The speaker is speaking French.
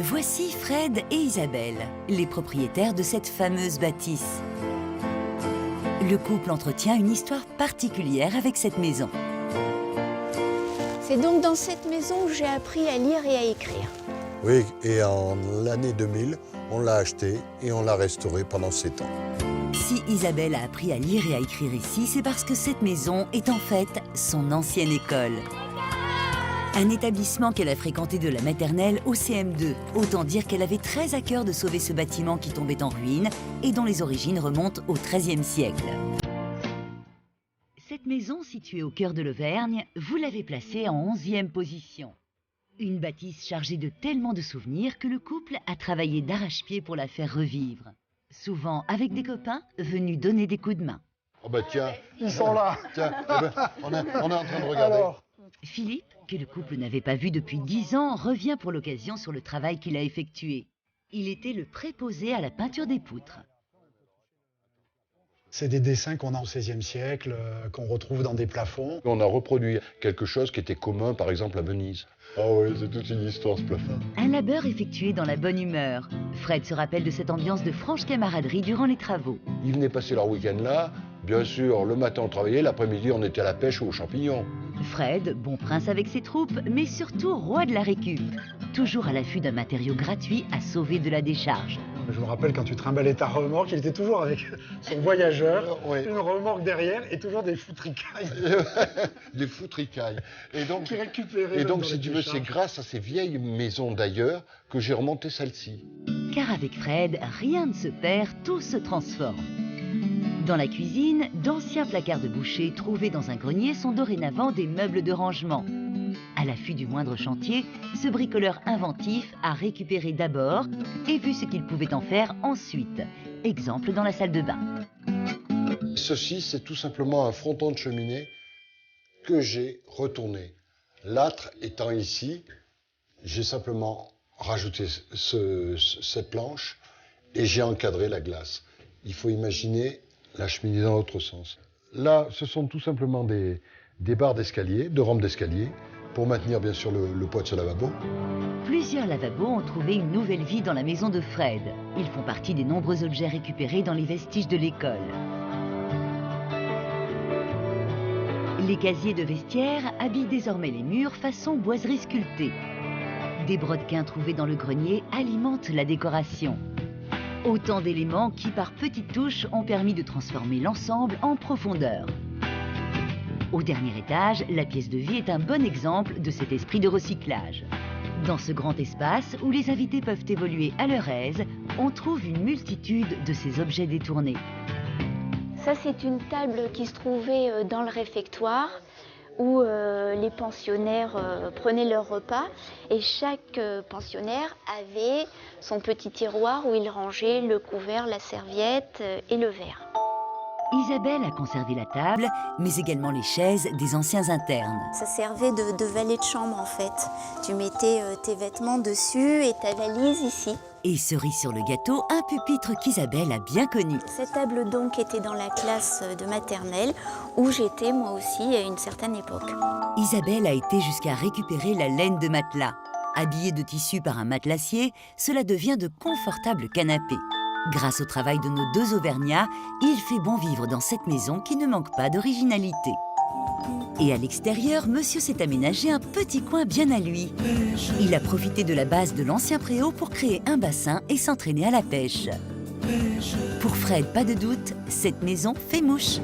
Voici Fred et Isabelle, les propriétaires de cette fameuse bâtisse. Le couple entretient une histoire particulière avec cette maison. C'est donc dans cette maison que j'ai appris à lire et à écrire. Oui, et en l'année 2000, on l'a acheté et on l'a restauré pendant 7 ans. Si Isabelle a appris à lire et à écrire ici, c'est parce que cette maison est en fait son ancienne école. Un établissement qu'elle a fréquenté de la maternelle au CM2. Autant dire qu'elle avait très à cœur de sauver ce bâtiment qui tombait en ruine et dont les origines remontent au XIIIe siècle. Cette maison, située au cœur de l'Auvergne, vous l'avez placée en 11e position. Une bâtisse chargée de tellement de souvenirs que le couple a travaillé d'arrache-pied pour la faire revivre. Souvent avec des copains venus donner des coups de main. Oh bah tiens, Ils sont là. tiens, on est en train de regarder. Alors, Philippe, que le couple n'avait pas vu depuis 10 ans, revient pour l'occasion sur le travail qu'il a effectué. Il était le préposé à la peinture des poutres. c'est des dessins qu'on a au XVIe siècle, qu'on retrouve dans des plafonds. On a reproduit quelque chose qui était commun, par exemple, à Venise. Ah oui, c'est toute une histoire, ce plafond. Un labeur effectué dans la bonne humeur. Fred se rappelle de cette ambiance de franche camaraderie durant les travaux. Ils venaient passer leur week-end là. Bien sûr, le matin on travaillait, l'après-midi on était à la pêche ou aux champignons. Fred, bon prince avec ses troupes, mais surtout roi de la récup. Toujours à l'affût d'un matériau gratuit à sauver de la décharge. Je me rappelle quand tu trimballais ta remorque, il était toujours avec son voyageur, Oui. une remorque derrière et toujours des foutricailles Des foutricailles. Et donc, qui récupéraient. et donc dans si les tu veux, c'est décharges. grâce à ces vieilles maisons d'ailleurs que j'ai remonté celle-ci. Car avec Fred, rien ne se perd, tout se transforme. Dans la cuisine, d'anciens placards de boucher trouvés dans un grenier sont dorénavant des meubles de rangement. À l'affût du moindre chantier, ce bricoleur inventif a récupéré d'abord et vu ce qu'il pouvait en faire ensuite. Exemple dans la salle de bain. Ceci, c'est tout simplement un fronton de cheminée que j'ai retourné. L'âtre étant ici, j'ai simplement rajouté cette planche et j'ai encadré la glace. Il faut imaginer la cheminée dans l'autre sens. Là, ce sont tout simplement des barres d'escalier, de rampes d'escalier, pour maintenir bien sûr le poids de ce lavabo. Plusieurs lavabos ont trouvé une nouvelle vie dans la maison de Fred. Ils font partie des nombreux objets récupérés dans les vestiges de l'école. Les casiers de vestiaire habillent désormais les murs façon boiserie sculptée. Des brodequins trouvés dans le grenier alimentent la décoration. Autant d'éléments qui, par petites touches, ont permis de transformer l'ensemble en profondeur. Au dernier étage, la pièce de vie est un bon exemple de cet esprit de recyclage. Dans ce grand espace, où les invités peuvent évoluer à leur aise, on trouve une multitude de ces objets détournés. Ça, c'est une table qui se trouvait dans le réfectoire où les pensionnaires prenaient leur repas et chaque pensionnaire avait son petit tiroir où il rangeait le couvert, la serviette et le verre. Isabelle a conservé la table, mais également les chaises des anciens internes. Ça servait de valet de chambre en fait. Tu mettais tes vêtements dessus et ta valise ici. Et cerise sur le gâteau, un pupitre qu'Isabelle a bien connu. Cette table donc était dans la classe de maternelle où j'étais moi aussi à une certaine époque. Isabelle a été jusqu'à récupérer la laine de matelas. Habillée de tissu par un matelassier, cela devient de confortables canapés. Grâce au travail de nos deux Auvergnats, il fait bon vivre dans cette maison qui ne manque pas d'originalité. Et à l'extérieur, monsieur s'est aménagé un petit coin bien à lui. Il a profité de la base de l'ancien préau pour créer un bassin et s'entraîner à la pêche. Pour Fred, pas de doute, cette maison fait mouche.